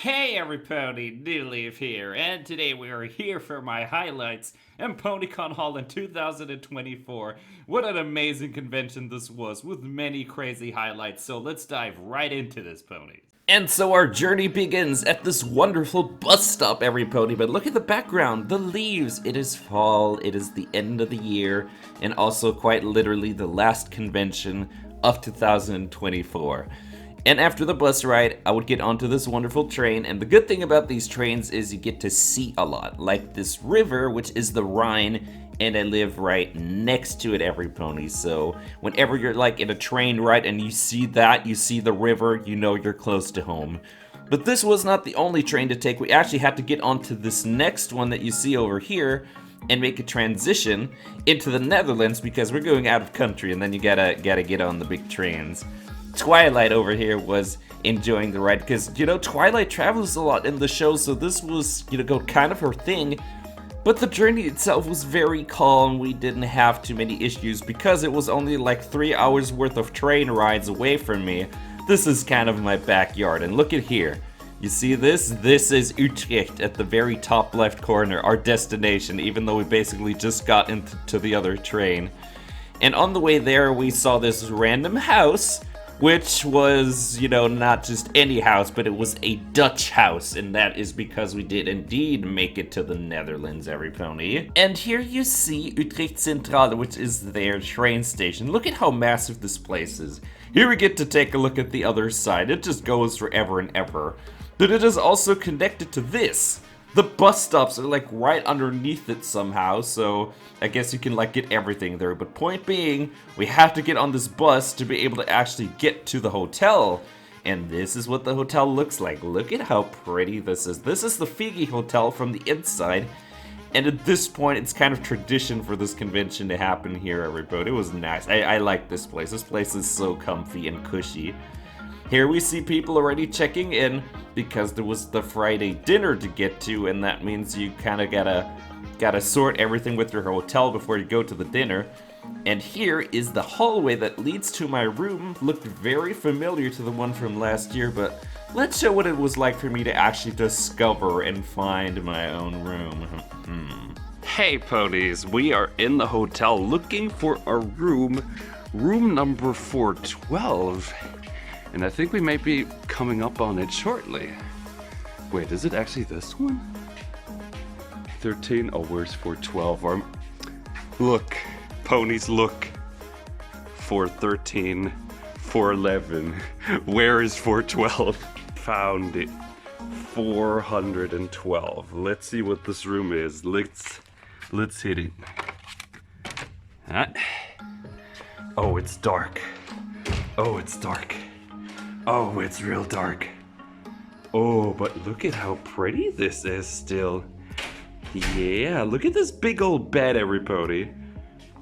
Hey everybody, nightlife here, and today we are here for my highlights in Ponycon Holland 2024. What an amazing convention this was, with many crazy highlights, so let's dive right into this, ponies. And so our journey begins at this wonderful bus stop, every pony, but look at the background, the leaves. It is fall, it is the end of the year, and also quite literally the last convention of 2024. And after the bus ride, I would get onto this wonderful train, and the good thing about these trains is you get to see a lot, like this river, which is the Rhine, and I live right next to it, every pony. So whenever you're like in a train ride and you see that, you see the river, you know you're close to home. But this was not the only train to take. We actually had to get onto this next one that you see over here and make a transition into the Netherlands, because we're going out of country, and then you gotta get on the big trains. Twilight over here was enjoying the ride, because, Twilight travels a lot in the show, so this was, kind of her thing. But the journey itself was very calm. We didn't have too many issues, because it was only like 3 hours worth of train rides away from me. This is kind of my backyard, and look at here. You see this? This is Utrecht at the very top left corner, our destination, even though we basically just got into the other train. And on the way there, we saw this random house, which was, not just any house, but it was a Dutch house, and that is because we did indeed make it to the Netherlands, every pony. And here you see Utrecht Centrale, which is their train station. Look at how massive this place is. Here we get to take a look at the other side. It just goes forever and ever. But it is also connected to this. The bus stops are like right underneath it somehow, so I guess you can like get everything there. But point being, we have to get on this bus to be able to actually get to the hotel. And this is what the hotel looks like. Look at how pretty this is. This is the Figi Hotel from the inside. And at this point, it's kind of tradition for this convention to happen here, everybody. It was nice. I like this place. This place is so comfy and cushy. Here we see people already checking in, because there was the Friday dinner to get to, and that means you kind of gotta sort everything with your hotel before you go to the dinner. And here is the hallway that leads to my room. Looked very familiar to the one from last year, but let's show what it was like for me to actually discover and find my own room. Hey ponies, we are in the hotel looking for a room number 412. And I think we may be coming up on it shortly. Wait, is it actually this one? 13, oh, where's 412? Look, ponies, look. 413, 411, where is 412? Found it, 412. Let's see what this room is. Let's hit it. Oh, it's dark. Oh, it's dark. Oh, it's real dark. Oh, but look at how pretty this is still. Yeah, look at this big old bed, every pony.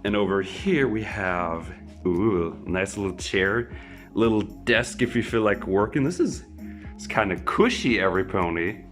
And over here we have, ooh, nice little chair, little desk if you feel like working. It's kind of cushy, every pony.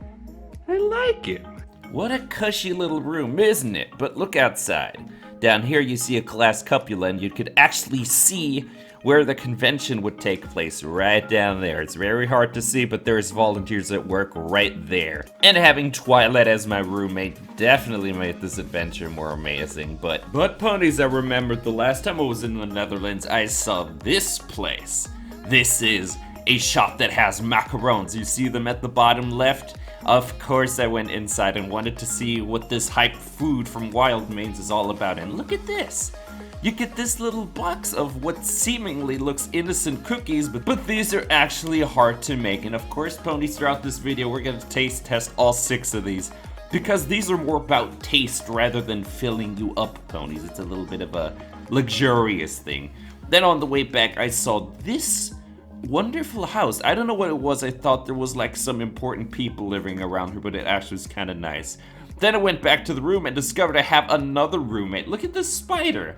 I like it. What a cushy little room, isn't it? But look outside. Down here you see a glass cupola, and you could actually see where the convention would take place, right down there. It's very hard to see, but there's volunteers at work right there. And having Twilight as my roommate definitely made this adventure more amazing. But ponies, I remembered the last time I was in the Netherlands, I saw this place. This is a shop that has macarons. You see them at the bottom left? Of course I went inside and wanted to see what this hype food from Wild Mains is all about. And look at this. You get this little box of what seemingly looks innocent cookies, but these are actually hard to make. And of course, ponies, throughout this video, we're gonna taste test all 6 of these, because these are more about taste rather than filling you up, ponies. It's a little bit of a luxurious thing. Then on the way back, I saw this wonderful house. I don't know what it was. I thought there was like some important people living around here, but it actually was kind of nice. Then I went back to the room and discovered I have another roommate. Look at this spider.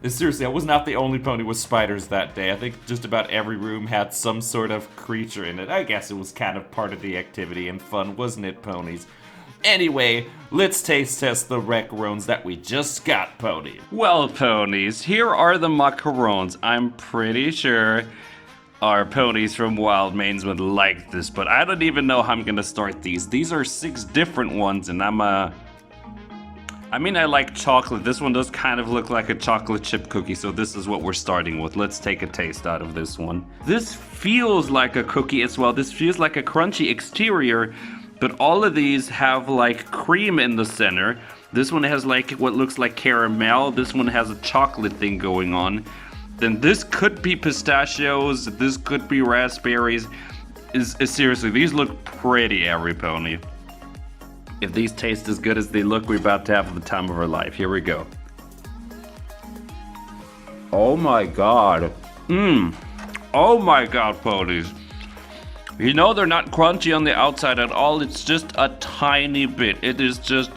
Seriously, I was not the only pony with spiders that day. I think just about every room had some sort of creature in it. I guess it was kind of part of the activity and fun, wasn't it, ponies? Anyway, let's taste test the macarons that we just got, pony. Well, ponies, here are the macarons. I'm pretty sure our ponies from Wild Mains would like this, but I don't even know how I'm gonna start these. These are 6 different ones, and I mean, I like chocolate. This one does kind of look like a chocolate chip cookie, so this is what we're starting with. Let's take a taste out of this one. This feels like a cookie as well. This feels like a crunchy exterior, but all of these have like cream in the center. This one has like what looks like caramel. This one has a chocolate thing going on. Then this could be pistachios. This could be raspberries. Seriously, these look pretty, every pony. If these taste as good as they look, we're about to have the time of our life. Here we go. Oh my god. Oh my god, ponies. You know they're not crunchy on the outside at all. It's just a tiny bit. It is just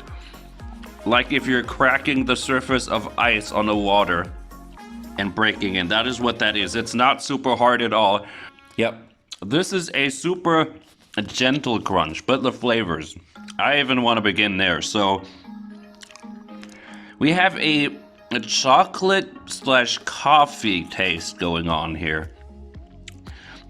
like if you're cracking the surface of ice on the water and breaking it. That is what that is. It's not super hard at all. Yep. This is a super gentle crunch, but the flavors. I even want to begin there. So we have a chocolate / coffee taste going on here.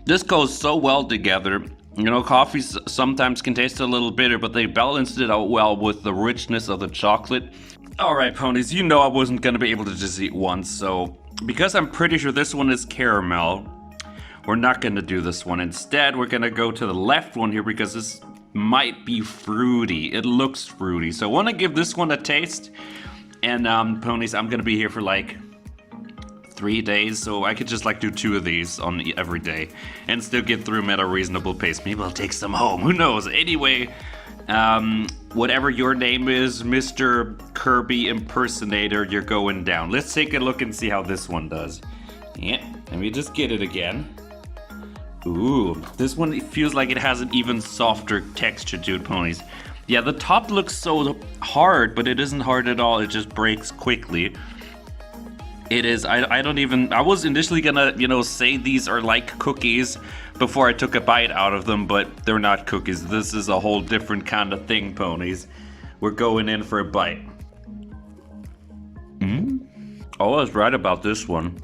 This goes so well together. You know, coffee sometimes can taste a little bitter, but they balanced it out well with the richness of the chocolate. All right, ponies, you know I wasn't going to be able to just eat one, so because I'm pretty sure this one is caramel, we're not going to do this one. Instead, we're going to go to the left one here because this might be fruity. It looks fruity. So I want to give this one a taste. And ponies, I'm going to be here for like 3 days, so I could just like do 2 of these on every day and still get through them at a reasonable pace. Maybe I'll take some home. Who knows? Anyway, whatever your name is, Mr. Kirby impersonator, you're going down. Let's take a look and see how this one does. Yeah, let me just get it again. Ooh, this one feels like it has an even softer texture to it, ponies. Yeah, the top looks so hard, but it isn't hard at all. It just breaks quickly. It is, I was initially gonna, you know, say these are like cookies before I took a bite out of them, but they're not cookies. This is a whole different kind of thing, ponies. We're going in for a bite. Oh, I was right about this one.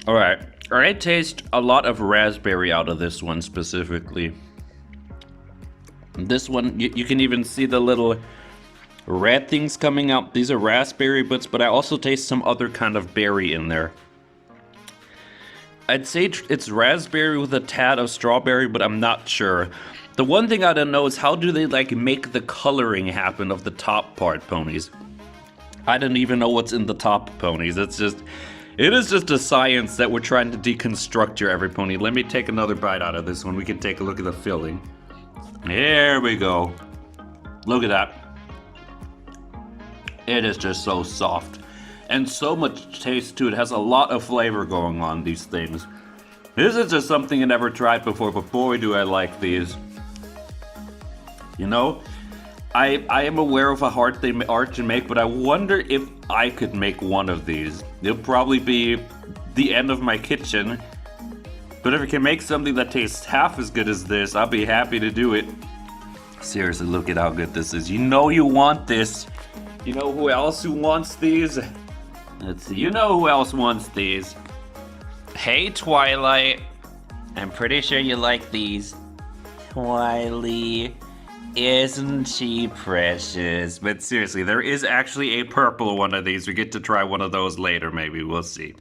All right. I taste a lot of raspberry out of this one specifically. This one, you can even see the little red things coming out. These are raspberry bits, but I also taste some other kind of berry in there. I'd say it's raspberry with a tad of strawberry, but I'm not sure. The one thing I don't know is how do they like make the coloring happen of the top part, ponies? I don't even know what's in the top, ponies. It is just a science that we're trying to deconstruct here, every pony. Let me take another bite out of this one. We can take a look at the filling. Here we go. Look at that. It is just so soft. And so much taste to it. It has a lot of flavor going on, these things. This is just something I never tried before, but boy do I like these. You know, I am aware of how hard they are to make, but I wonder if I could make one of these. It'll probably be the end of my kitchen. But if I can make something that tastes half as good as this, I'll be happy to do it. Seriously, look at how good this is. You know you want this. You know who else who wants these? Let's see, you know who else wants these. Hey, Twilight. I'm pretty sure you like these. Twilight. Isn't she precious? But seriously, there is actually a purple one of these. We get to try one of those later, maybe. We'll see.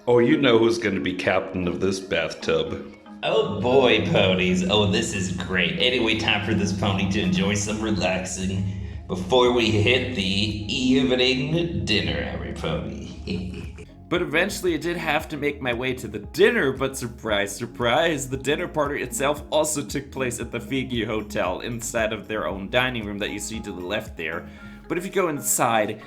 Oh, you know who's going to be captain of this bathtub. Oh boy, ponies. Oh, this is great. Anyway, time for this pony to enjoy some relaxing before we hit the evening dinner, every pony. But eventually I did have to make my way to the dinner, but surprise, surprise, the dinner party itself also took place at the Figi Hotel inside of their own dining room that you see to the left there. But if you go inside,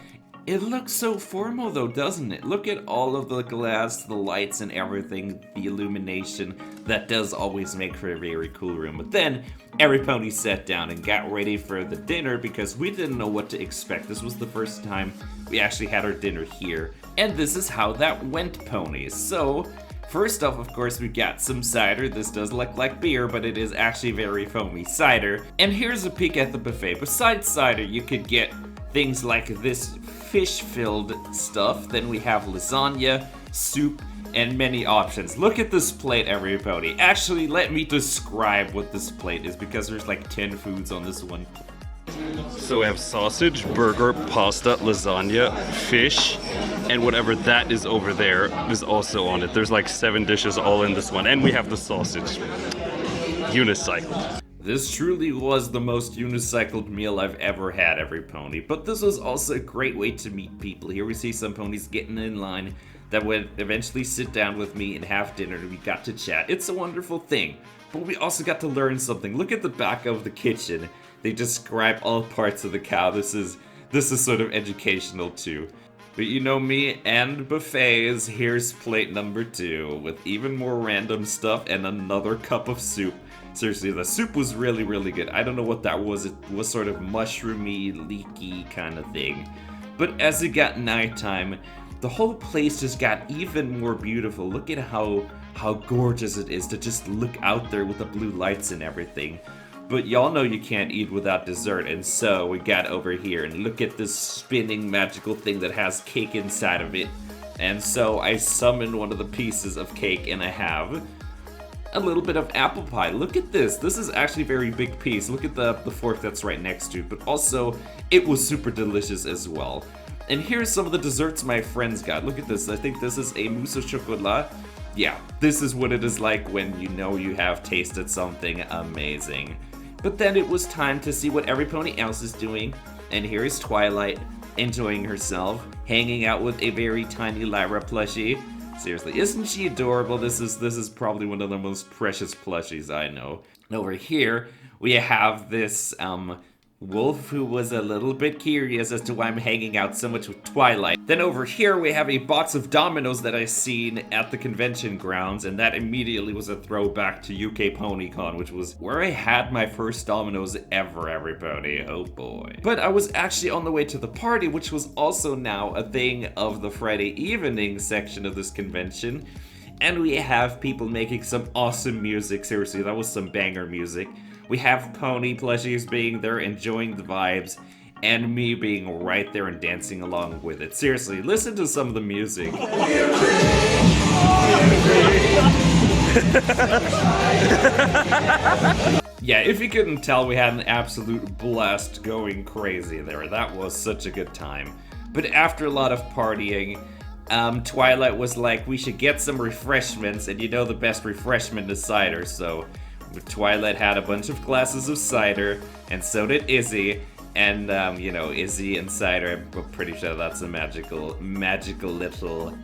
it looks so formal though, doesn't it? Look at all of the glass, the lights and everything, the illumination. That does always make for a very cool room. But then, every pony sat down and got ready for the dinner because we didn't know what to expect. This was the first time we actually had our dinner here. And this is how that went, ponies. So, first off, of course, we got some cider. This does look like beer, but it is actually very foamy cider. And here's a peek at the buffet. Besides cider, you could get things like this fish-filled stuff. Then we have lasagna, soup, and many options. Look at this plate, everybody. Actually, let me describe what this plate is because there's like 10 foods on this one. So we have sausage, burger, pasta, lasagna, fish, and whatever that is over there is also on it. There's like 7 dishes all in this one, and we have the sausage. Unicycled. This truly was the most unicycled meal I've ever had, every pony. But this was also a great way to meet people. Here we see some ponies getting in line that would eventually sit down with me and have dinner, and we got to chat. It's a wonderful thing. But we also got to learn something. Look at the back of the kitchen. They describe all parts of the cow. This is sort of educational too. But you know me and buffets. Here's plate number 2 with even more random stuff and another cup of soup. Seriously, the soup was really, really good. I don't know what that was. It was sort of mushroomy, leaky kind of thing. But as it got nighttime, the whole place just got even more beautiful. Look at how gorgeous it is to just look out there with the blue lights and everything. But y'all know you can't eat without dessert, and so we got over here and look at this spinning magical thing that has cake inside of it. And so I summoned one of the pieces of cake, and I have a little bit of apple pie. Look at this. This is actually a very big piece. Look at the fork that's right next to it. But also, it was super delicious as well. And here's some of the desserts my friends got. Look at this. I think this is a mousse au chocolat. Yeah, this is what it is like when you know you have tasted something amazing. But then it was time to see what every pony else is doing. And here is Twilight enjoying herself, hanging out with a very tiny Lyra plushie. Seriously, isn't she adorable? This is probably one of the most precious plushies I know. And over here, we have this wolf who was a little bit curious as to why I'm hanging out so much with Twilight. Then over here, we have a box of dominoes that I seen at the convention grounds, and that immediately was a throwback to UK Ponycon, which was where I had my first dominoes ever, everybody. Oh boy. But I was actually on the way to the party, which was also now a thing of the Friday evening section of this convention. And we have people making some awesome music. Seriously, that was some banger music. We have pony plushies being there, enjoying the vibes, and me being right there and dancing along with it. Seriously, listen to some of the music. Yeah, if you couldn't tell, we had an absolute blast going crazy there. That was such a good time. But after a lot of partying, Twilight was like, we should get some refreshments, and you know the best refreshment is cider, so Twilight had a bunch of glasses of cider, and so did Izzy, and, you know, Izzy and cider, I'm pretty sure that's a magical little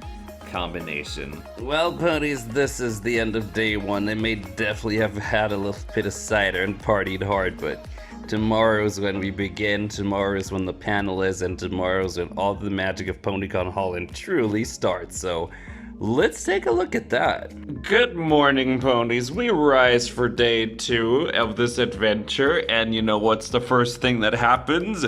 combination. Well, ponies, this is the end of day 1. They may definitely have had a little bit of cider and partied hard, but tomorrow's when we begin, tomorrow's when the panel is, and tomorrow's when all the magic of Ponycon Holland truly starts, so let's take a look at that. Good morning, ponies. We rise for day 2 of this adventure, and you know what's the first thing that happens?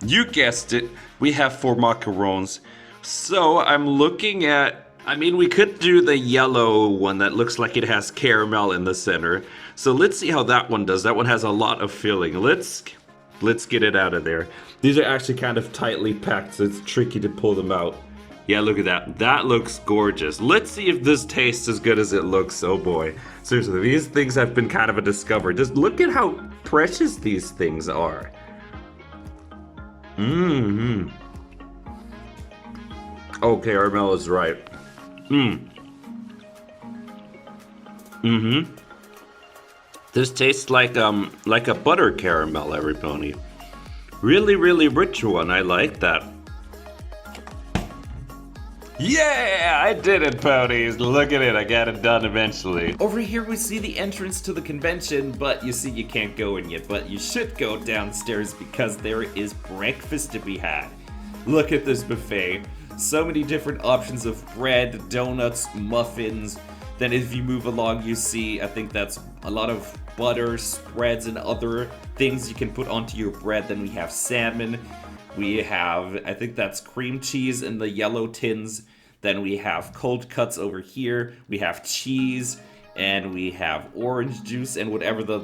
You guessed it, we have 4 macarons. So I'm looking at, I mean, we could do the yellow one that looks like it has caramel in the center. So let's see how that one does. That one has a lot of filling. Let's get it out of there. These are actually kind of tightly packed, so it's tricky to pull them out. Yeah, look at that. That looks gorgeous. Let's see if this tastes as good as it looks. Oh boy. Seriously, these things have been kind of a discovery. Just look at how precious these things are. Mm-hmm. Oh, caramel is right. Mm-hmm. This tastes like a butter caramel, every pony. Really, really rich one. I like that. Yeah, I did it, ponies. Look at it, I got it done eventually. Over here we see the entrance to the convention, but you see you can't go in yet, but you should go downstairs because there is breakfast to be had. Look at this buffet. So many different options of bread, donuts, muffins. Then if you move along, you see, I think that's a lot of butter, spreads, and other things you can put onto your bread. Then we have salmon. We have, I think that's cream cheese in the yellow tins. Then we have cold cuts over here. We have cheese, and we have orange juice, and whatever the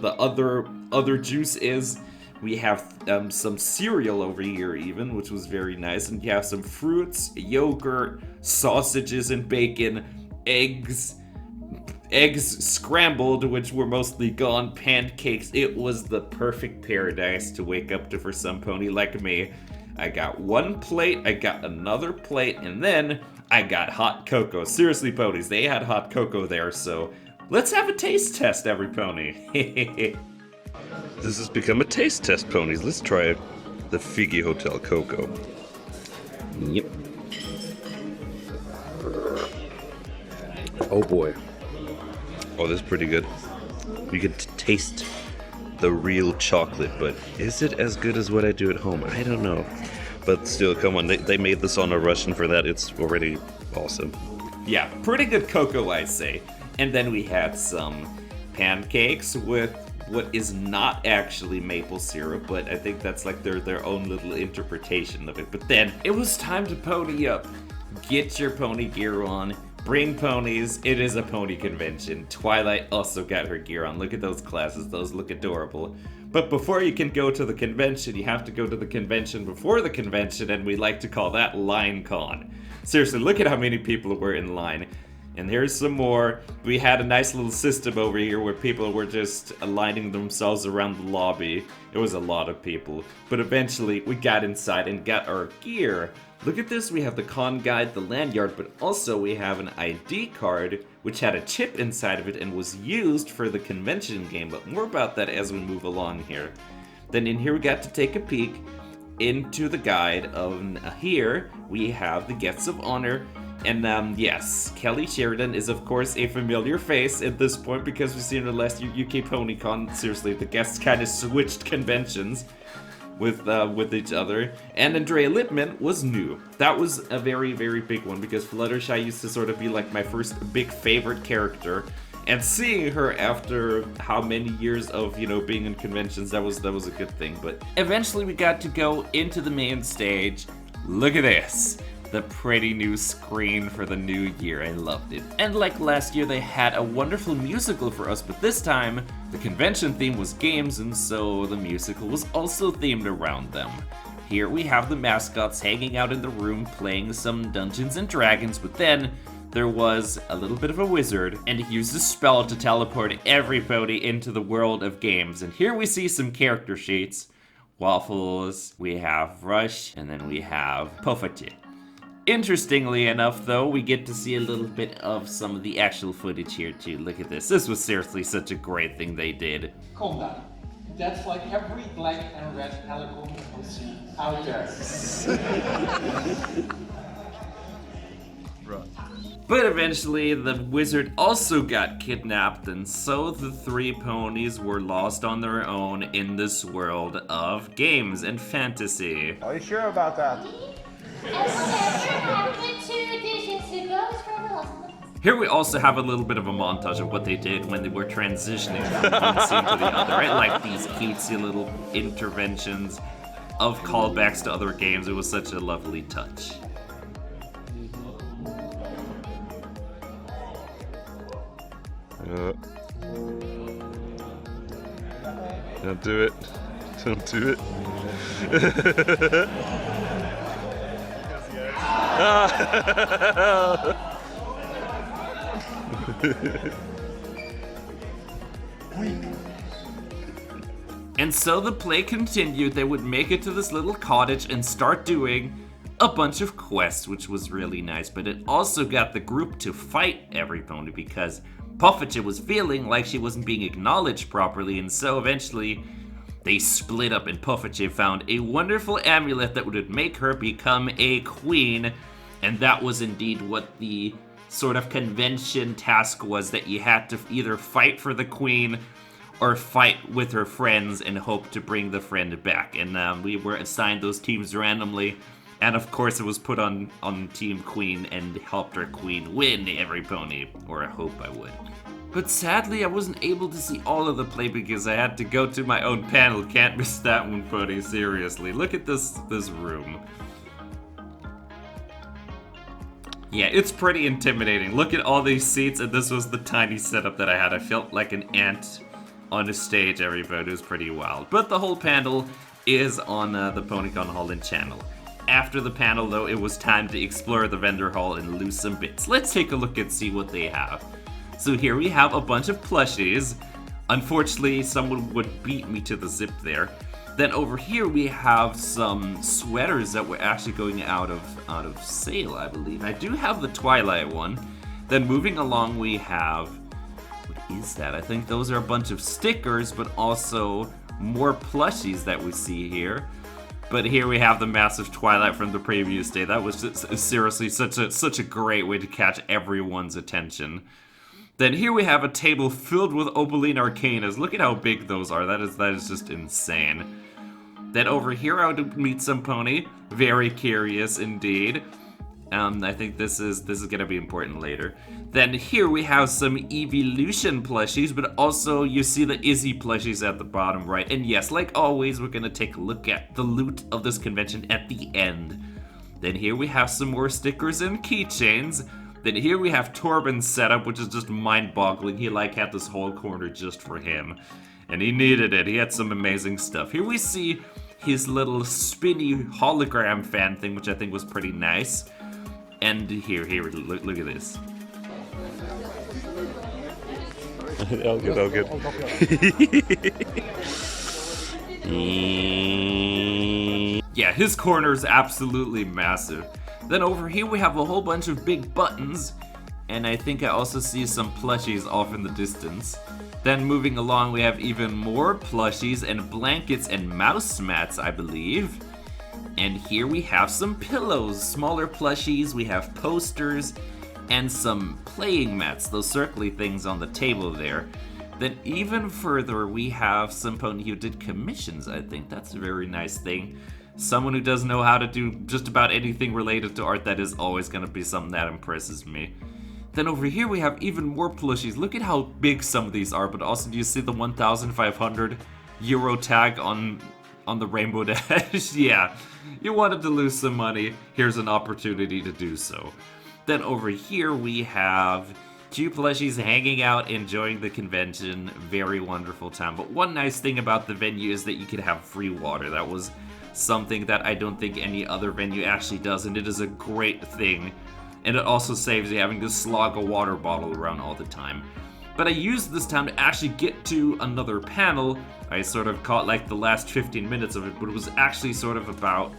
other juice is. We have some cereal over here even, which was very nice. And you have some fruits, yogurt, sausages, and bacon. eggs scrambled, which were mostly gone, pancakes. It was the perfect paradise to wake up to for some pony like me. I got one plate, I got another plate, and then I got hot cocoa. Seriously, ponies, they had hot cocoa there, so let's have a taste test, every pony. This has become a taste test, ponies. Let's try the Figgy Hotel cocoa. Yep. Oh boy. Oh, this is pretty good. You can taste the real chocolate, but is it as good as what I do at home? I don't know. But still, come on, they made this on a rush, and for that, it's already awesome. Yeah, pretty good cocoa, I say. And then we had some pancakes with what is not actually maple syrup, but I think that's like their own little interpretation of it. But then it was time to pony up. Get your pony gear on. Bring ponies. It is a pony convention. Twilight also got her gear on. Look at those classes. Those look adorable. But before you can go to the convention, you have to go to the convention before the convention, and we like to call that Line Con. Seriously, look at how many people were in line. And here's some more. We had a nice little system over here where people were just aligning themselves around the lobby. It was a lot of people. But eventually, we got inside and got our gear. Look at this, we have the con guide, the lanyard, but also we have an ID card, which had a chip inside of it and was used for the convention game, but more about that as we move along here. Then in here we got to take a peek into the guide of here, we have the guests of honor, and yes, Kelly Sheridan is of course a familiar face at this point because we've seen her last UK Ponycon. Seriously, the guests kind of switched conventions with each other, and Andrea Lippman was new. That was a very, very big one because Fluttershy used to sort of be like my first big favorite character, and seeing her after how many years of, you know, being in conventions, that was a good thing. But eventually we got to go into the main stage. Look at this. The pretty new screen for the new year. I loved it. And like last year, they had a wonderful musical for us, but this time, the convention theme was games, and so the musical was also themed around them. Here we have the mascots hanging out in the room playing some Dungeons and Dragons, but then there was a little bit of a wizard, and he used a spell to teleport everybody into the world of games. And here we see some character sheets. Waffles, we have Rush, and then we have Poffachi. Interestingly enough, though, we get to see a little bit of some of the actual footage here, too. Look at this. This was seriously such a great thing they did. Calm down. That's like every black and red helicopter you see out there. But eventually, the wizard also got kidnapped, and so the three ponies were lost on their own in this world of games and fantasy. Are you sure about that? Here we also have a little bit of a montage of what they did when they were transitioning from one scene to the other. I like these cutesy little interventions of callbacks to other games. It was such a lovely touch. Don't do it. Don't do it. And so the play continued. They would make it to this little cottage and start doing a bunch of quests, which was really nice. But it also got the group to fight every pony because Poffachi was feeling like she wasn't being acknowledged properly, and so eventually they split up, and Poffachi found a wonderful amulet that would make her become a queen. And that was indeed what the sort of convention task was, that you had to either fight for the queen or fight with her friends and hope to bring the friend back. And we were assigned those teams randomly. And of course it was put on Team Queen and helped our queen win every pony, or I hope I would. But sadly I wasn't able to see all of the play because I had to go to my own panel. Can't miss that one, pony, seriously. Look at this room. Yeah, it's pretty intimidating. Look at all these seats, and this was the tiny setup that I had. I felt like an ant on a stage, everybody. It was pretty wild. But the whole panel is on the Ponycon Holland channel. after the panel though, it was time to explore the vendor hall and lose some bits. Let's take a look and see what they have. So here we have a bunch of plushies. Unfortunately, someone would beat me to the zip there. Then over here we have some sweaters that were actually going out of sale, I believe. I do have the Twilight one. Then moving along we have, what is that? I think those are a bunch of stickers, but also more plushies that we see here. But here we have the massive Twilight from the previous day. That was just, seriously such a great way to catch everyone's attention. Then here we have a table filled with Opaline Arcanas. Look at how big those are. That is just insane. Then over here I would meet some pony. Very curious indeed. I think this is gonna be important later. Then here we have some Evolution plushies, but also you see the Izzy plushies at the bottom right. And yes, like always, we're gonna take a look at the loot of this convention at the end. Then here we have some more stickers and keychains. Then here we have Torben's setup, which is just mind-boggling. He like had this whole corner just for him. And he needed it. He had some amazing stuff. Here we see his little spinny hologram fan thing, which I think was pretty nice. And here, look at this. All good. Yeah, his corner is absolutely massive. Then over here we have a whole bunch of big buttons, and I think I also see some plushies off in the distance. Then moving along we have even more plushies and blankets and mouse mats, I believe. And here we have some pillows, smaller plushies, we have posters, and some playing mats, those circly things on the table there. Then even further we have some pony who did commissions, I think. That's a very nice thing. Someone who does know how to do just about anything related to art, that is always going to be something that impresses me. Then over here we have even more plushies. Look at how big some of these are, but also do you see the 1,500 euro tag on the Rainbow Dash? Yeah, you wanted to lose some money, here's an opportunity to do so. Then over here we have two plushies hanging out, enjoying the convention. Very wonderful time. But one nice thing about the venue is that you could have free water. That was something that I don't think any other venue actually does, and it is a great thing. And it also saves you having to slog a water bottle around all the time. But I used this time to actually get to another panel. I sort of caught like the last 15 minutes of it, but it was actually sort of about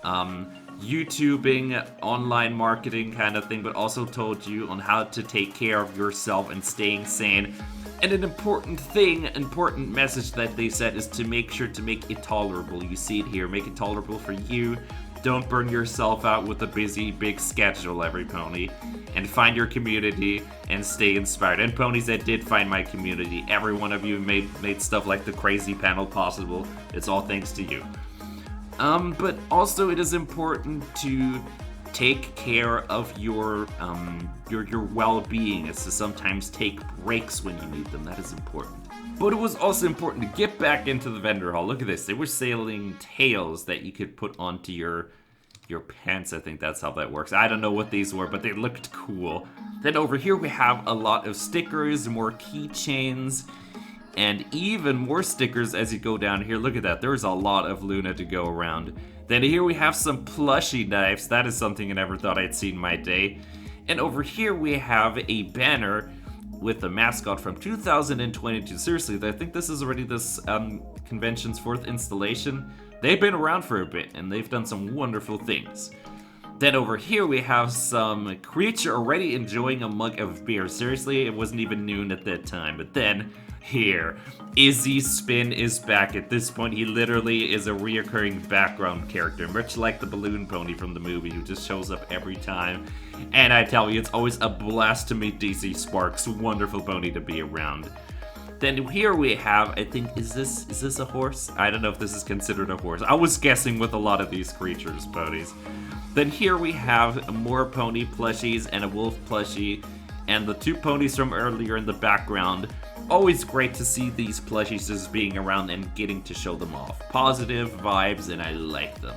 YouTubing, online marketing kind of thing, but also told you on how to take care of yourself and staying sane. And an important message that they said is to make sure to make it tolerable. You see it here, make it tolerable for you. Don't burn yourself out with a busy, big schedule, every pony. And find your community and stay inspired. And ponies that did find my community, every one of you made stuff like the crazy panel possible. It's all thanks to you. But also it is important to take care of your well-being. It's to sometimes take breaks when you need them. That is important. But it was also important to get back into the vendor hall. Look at this. They were selling tails that you could put onto your pants. I think that's how that works. I don't know what these were, but they looked cool. Then over here we have a lot of stickers, more keychains, and even more stickers as you go down here. Look at that. There's a lot of Luna to go around. Then here we have some plushie knives. That is something I never thought I'd see in my day. And over here we have a banner with the mascot from 2022. Seriously, I think this is already this convention's 4th installation. They've been around for a bit, and they've done some wonderful things. Then over here we have some creature already enjoying a mug of beer. Seriously, it wasn't even noon at that time. But then, here, Izzy Spin is back. At this point, he literally is a reoccurring background character, much like the balloon pony from the movie, who just shows up every time. And I tell you, it's always a blast to meet DC Sparks. Wonderful pony to be around. Then here we have, I think, is this a horse? I don't know if this is considered a horse. I was guessing with a lot of these creatures, ponies. Then here we have more pony plushies and a wolf plushie, and the two ponies from earlier in the background. Always great to see these plushies just being around and getting to show them off. Positive vibes, and I like them.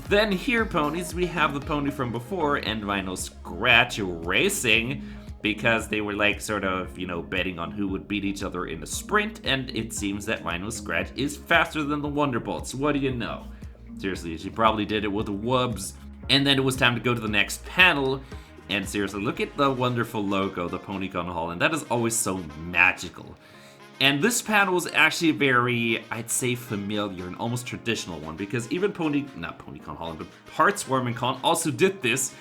Then here, ponies, we have the pony from before and Rhino Scratch racing, because they were like sort of, you know, betting on who would beat each other in a sprint, and it seems that Rhino Scratch is faster than the Wonderbolts. What do you know? Seriously, she probably did it with wubs. And then it was time to go to the next panel. And seriously, look at the wonderful logo, the Ponycon Holland. That is always so magical. And this panel was actually very, I'd say, familiar and almost traditional one, because even Ponycon Holland, but Heartswarming also did this,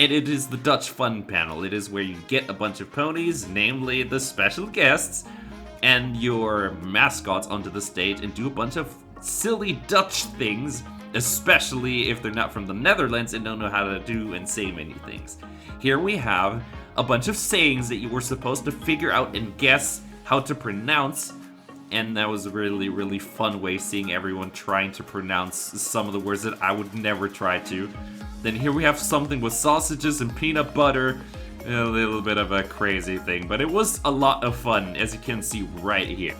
and it is the Dutch Fun panel. It is where you get a bunch of ponies, namely the special guests, and your mascots onto the stage and do a bunch of silly Dutch things, especially if they're not from the Netherlands and don't know how to do and say many things. Here we have a bunch of sayings that you were supposed to figure out and guess how to pronounce, and that was a really, really fun way seeing everyone trying to pronounce some of the words that I would never try to. Then here we have something with sausages and peanut butter, a little bit of a crazy thing, but it was a lot of fun, as you can see right here.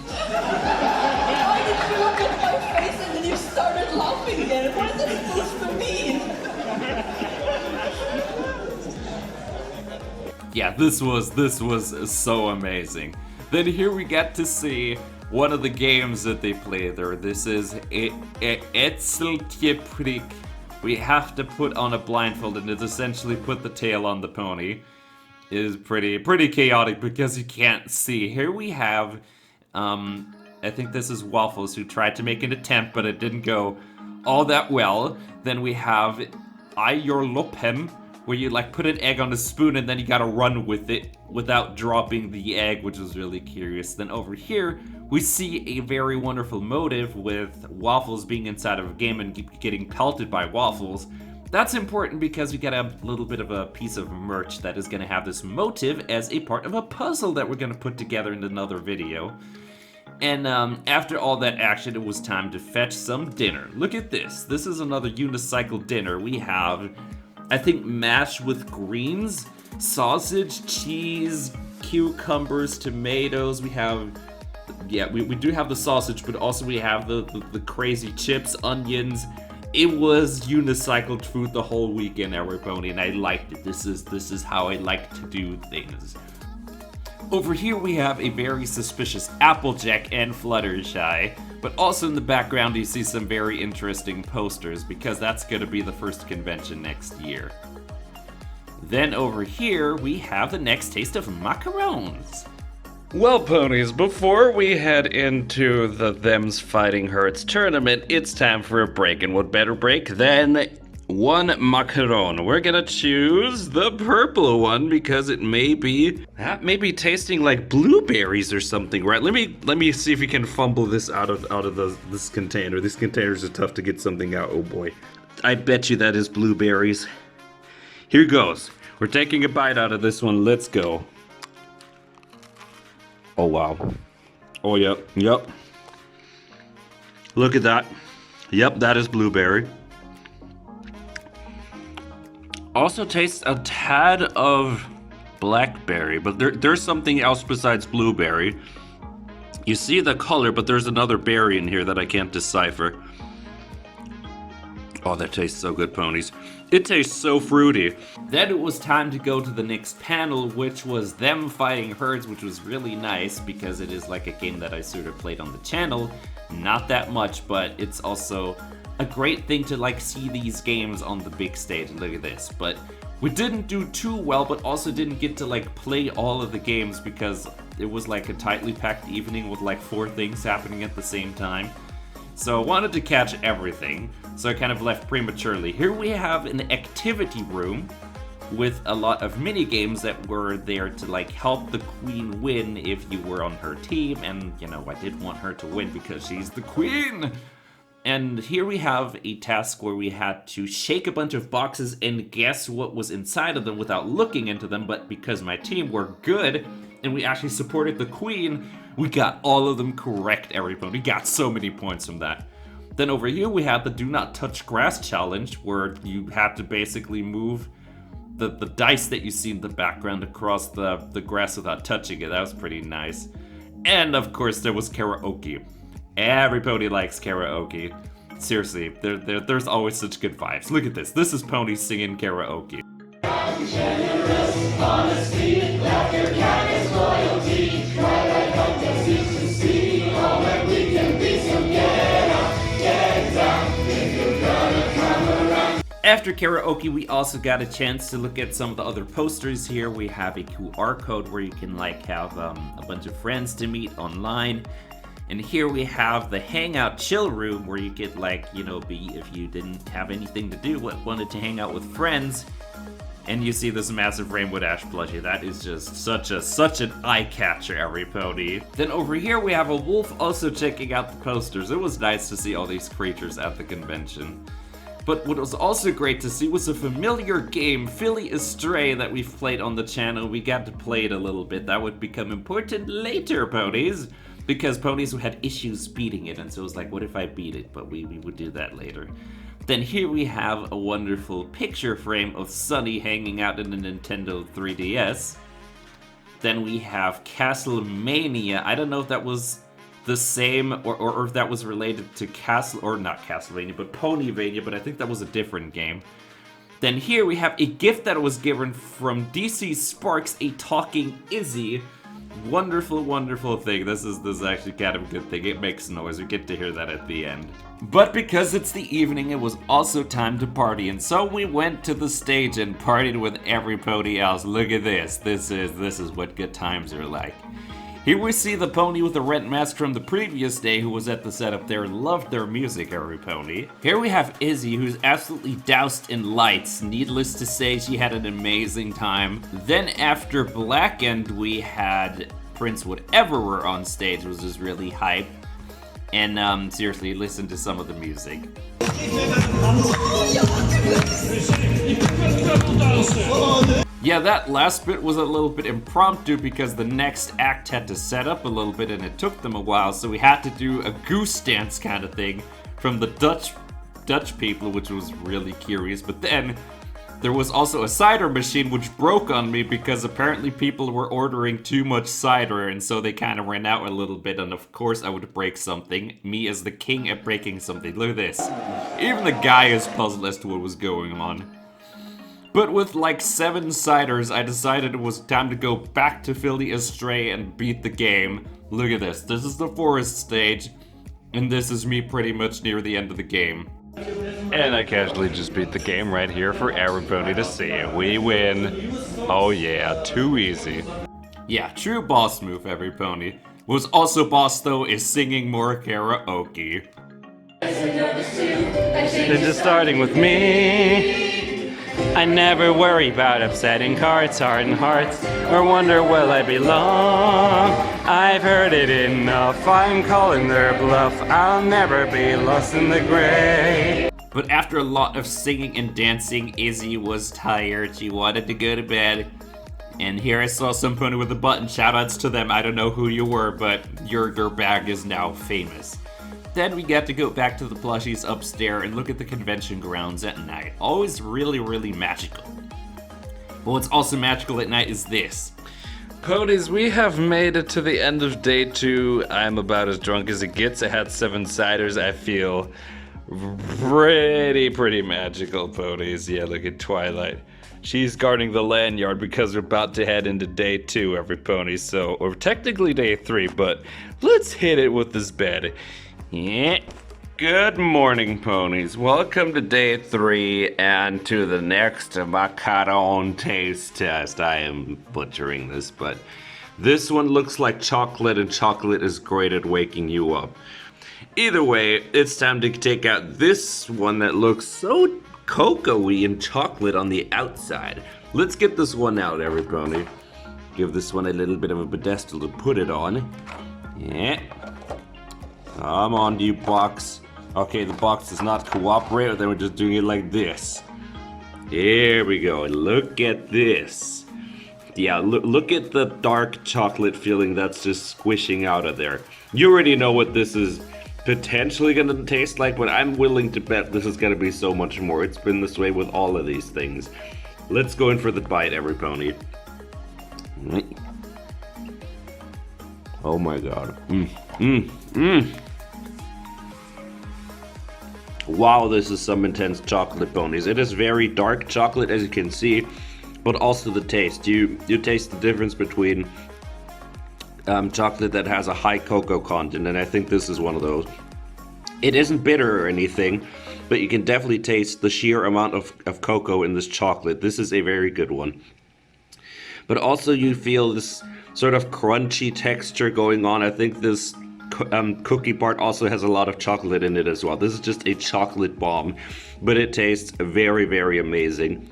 Why did you look at my face and then you started laughing again? What is that supposed to mean? Yeah, this was so amazing. Then here we get to see one of the games that they play there. This is Etzeltjeprik. We have to put on a blindfold and it's essentially put the tail on the pony. It is pretty chaotic because you can't see. Here we have, I think this is Waffles who tried to make an attempt, but it didn't go all that well. Then we have Lopen, where you like put an egg on a spoon and then you gotta run with it without dropping the egg, which was really curious. Then over here, we see a very wonderful motive with Waffles being inside of a game and getting pelted by Waffles. That's important because we get a little bit of a piece of merch that is gonna have this motive as a part of a puzzle that we're gonna put together in another video. And after all that action, it was time to fetch some dinner. Look at this. This is another unicycle dinner. We have, I think, mash with greens, sausage, cheese, cucumbers, tomatoes. We have, yeah, we do have the sausage, but also we have the crazy chips, onions. It was unicycled food the whole weekend, everybody, and I liked it. This is how I like to do things. Over here we have a very suspicious Applejack and Fluttershy, but also in the background you see some very interesting posters because that's going to be the first convention next year. Then over here we have the next taste of macarons. Well, ponies, before we head into the Them's Fighting Herds tournament, it's time for a break. And what better break than one macaron? We're gonna choose the purple one because it may be tasting like blueberries or something, right? Let me see if we can fumble this out of this container. These containers are tough to get something out. Oh boy, I bet you that is blueberries. Here goes. We're taking a bite out of this one. Let's go. Oh wow. Oh yep. Look at that. Yep, that is blueberry. Also tastes a tad of blackberry, but there's something else besides blueberry. You see the color, but there's another berry in here that I can't decipher. Oh, that tastes so good, ponies. It tastes so fruity. Then it was time to go to the next panel, which was Them Fighting Herds, which was really nice because it is like a game that I sort of played on the channel. Not that much, but it's also a great thing to like see these games on the big stage. Look at this. But we didn't do too well, but also didn't get to like play all of the games because it was like a tightly packed evening with like 4 things happening at the same time. So I wanted to catch everything, so I kind of left prematurely. Here we have an activity room with a lot of mini games that were there to like help the queen win if you were on her team, and you know, I did want her to win because she's the queen. And here we have a task where we had to shake a bunch of boxes and guess what was inside of them without looking into them, but because my team were good and we actually supported the queen, we got all of them correct, everybody. We got so many points from that. Then over here we have the Do Not Touch Grass challenge, where you have to basically move the dice that you see in the background across the grass without touching it. That was pretty nice. And of course there was karaoke. Everybody likes karaoke. Seriously, there's always such good vibes. Look at this. This is Pony singing karaoke. Generous, honesty, laughter, kindness, loyalty, pride, context, decency, all that we can be, so get up, after karaoke, we also got a chance to look at some of the other posters here. We have a QR code where you can like have a bunch of friends to meet online. And here we have the hangout chill room where you could like, you know, be if you didn't have anything to do but wanted to hang out with friends. And you see this massive Rainbow Dash plushie. That is just such an eye catcher, every pony. Then over here we have a wolf also checking out the posters. It was nice to see all these creatures at the convention. But what was also great to see was a familiar game, Philly Astray, that we've played on the channel. We got to play it a little bit. That would become important later, ponies. Because ponies had issues beating it, and so it was like, what if I beat it? But we would do that later. Then here we have a wonderful picture frame of Sunny hanging out in a Nintendo 3DS. Then we have Castlemania. I don't know if that was the same or if that was related to not Castlevania, but Ponyvania, but I think that was a different game. Then here we have a gift that was given from DC Sparks, a talking Izzy. Wonderful, wonderful thing. This is actually kind of a good thing. It makes noise. We get to hear that at the end. But because it's the evening, it was also time to party, and so we went to the stage and partied with every pony else. Look at this. This is what good times are like. Here we see the pony with the rent mask from the previous day who was at the setup there and loved their music, every pony. Here we have Izzy, who's absolutely doused in lights. Needless to say, she had an amazing time. Then after Blackened, we had Prince Whatever were on stage, was just really hype. And seriously, listen to some of the music. Yeah, that last bit was a little bit impromptu because the next act had to set up a little bit and it took them a while, so we had to do a goose dance kind of thing from the Dutch people, which was really curious. But then there was also a cider machine which broke on me because apparently people were ordering too much cider, and so they kind of ran out a little bit, and of course I would break something. Me as the king at breaking something. Look at this. Even the guy is puzzled as to what was going on. But with like 7 ciders, I decided it was time to go back to Philly Astray and beat the game. Look at this. This is the forest stage, and this is me pretty much near the end of the game. And I casually just beat the game right here for everybody to see. We win. Oh yeah, too easy. Yeah, true boss move, every pony. What's also boss though is singing more karaoke. They're just starting with me. I never worry about upsetting cards, hardened hearts, or wonder will I belong. I've heard it enough, I'm calling their bluff. I'll never be lost in the gray. But after a lot of singing and dancing, Izzy was tired. She wanted to go to bed. And here I saw some pony with a button. Shoutouts to them. I don't know who you were, but your bag is now famous. Then we got to go back to the plushies upstairs and look at the convention grounds at night. Always really, really magical. But what's also magical at night is this. Ponies, we have made it to the end of day 2. I'm about as drunk as it gets. I had 7 ciders. I feel pretty magical, ponies. Yeah, look at Twilight. She's guarding the lanyard because we're about to head into day 2, every pony. So, or technically day 3, but let's hit it with this bed. Yeah. Good morning, ponies. Welcome to day 3 and to the next macaron taste test. I am butchering this, but this one looks like chocolate, and chocolate is great at waking you up. Either way, it's time to take out this one that looks so cocoa-y and chocolate on the outside. Let's get this one out, every pony. Give this one a little bit of a pedestal to put it on. Yeah. Come on, you box. Okay, the box does not cooperate, then we're just doing it like this. Here we go. Look at this. Yeah, look at the dark chocolate feeling that's just squishing out of there. You already know what this is potentially gonna taste like, but I'm willing to bet this is gonna be so much more. It's been this way with all of these things. Let's go in for the bite, every pony. Oh my god. Wow, this is some intense chocolate, ponies. It is very dark chocolate, as you can see, but also the taste. You taste the difference between chocolate that has a high cocoa content, and I think this is one of those. It isn't bitter or anything, but you can definitely taste the sheer amount of cocoa in this chocolate. This is a very good one. But also you feel this sort of crunchy texture going on. I think this cookie part also has a lot of chocolate in it as well. This is just a chocolate bomb, but it tastes very, very amazing.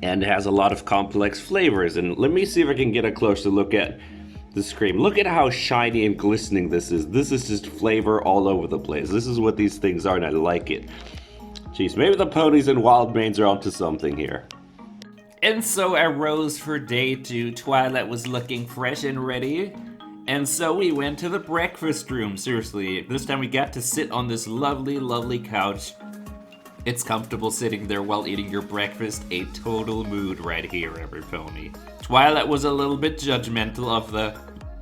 And it has a lot of complex flavors. And let me see if I can get a closer look at this cream. Look at how shiny and glistening this is. This is just flavor all over the place. This is what these things are, and I like it. Jeez, maybe the ponies and wild mains are onto something here. And so I rose for day 2. Twilight was looking fresh and ready. And so we went to the breakfast room. Seriously, this time we got to sit on this lovely, lovely couch. It's comfortable sitting there while eating your breakfast. A total mood right here, every pony. Twilight was a little bit judgmental of the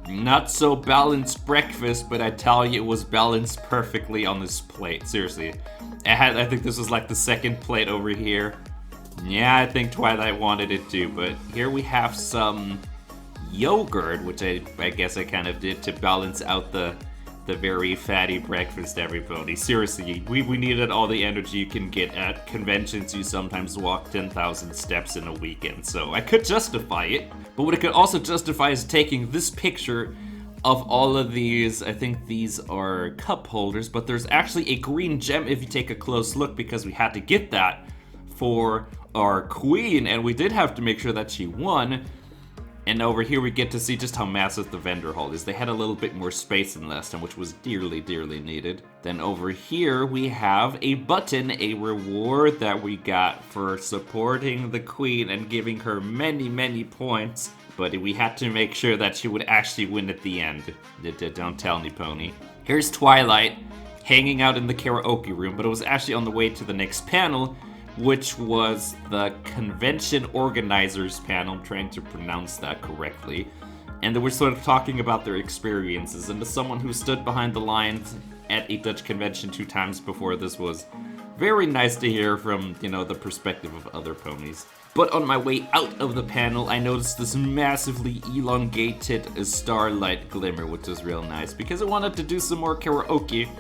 not so balanced breakfast, but I tell you, it was balanced perfectly on this plate. Seriously. I think this was like the second plate over here. Yeah, I think Twilight wanted it too, but here we have some yogurt, which I guess I kind of did to balance out the very fatty breakfast, every pony. Seriously, we needed all the energy you can get at conventions. You sometimes walk 10,000 steps in a weekend, so I could justify it. But what I could also justify is taking this picture of all of these. I think these are cup holders, but there's actually a green gem if you take a close look, because we had to get that for our queen, and we did have to make sure that she won. And over here we get to see just how massive the vendor hall is. They had a little bit more space than last time, which was dearly, dearly needed. Then over here we have a button, a reward that we got for supporting the queen and giving her many, many points. But we had to make sure that she would actually win at the end. Don't tell me, pony. Here's Twilight hanging out in the karaoke room, but it was actually on the way to the next panel, which was the convention organizers panel. I'm trying to pronounce that correctly. And they were sort of talking about their experiences. And as someone who stood behind the lines at a Dutch convention 2 times before, this was very nice to hear from, you know, the perspective of other ponies. But on my way out of the panel, I noticed this massively elongated starlight glimmer, which was real nice, because I wanted to do some more karaoke.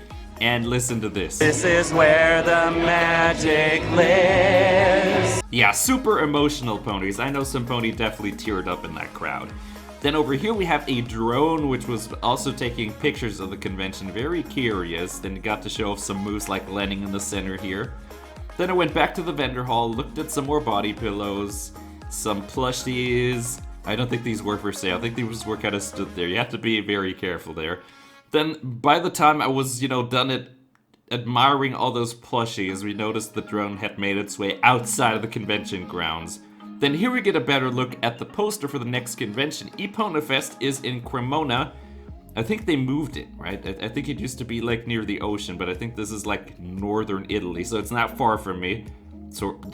And listen to this. This is where the magic lives. Yeah, super emotional ponies. I know some pony definitely teared up in that crowd. Then over here we have a drone, which was also taking pictures of the convention. Very curious. Then got to show off some moves like landing in the center here. Then I went back to the vendor hall, looked at some more body pillows, some plushies. I don't think these were for sale. I think these were kind of stood there. You have to be very careful there. Then, by the time I was, done admiring all those plushies, we noticed the drone had made its way outside of the convention grounds. Then here we get a better look at the poster for the next convention. Eponafest is in Cremona. I think they moved it, right? I think it used to be like near the ocean, but I think this is like northern Italy, so it's not far from me.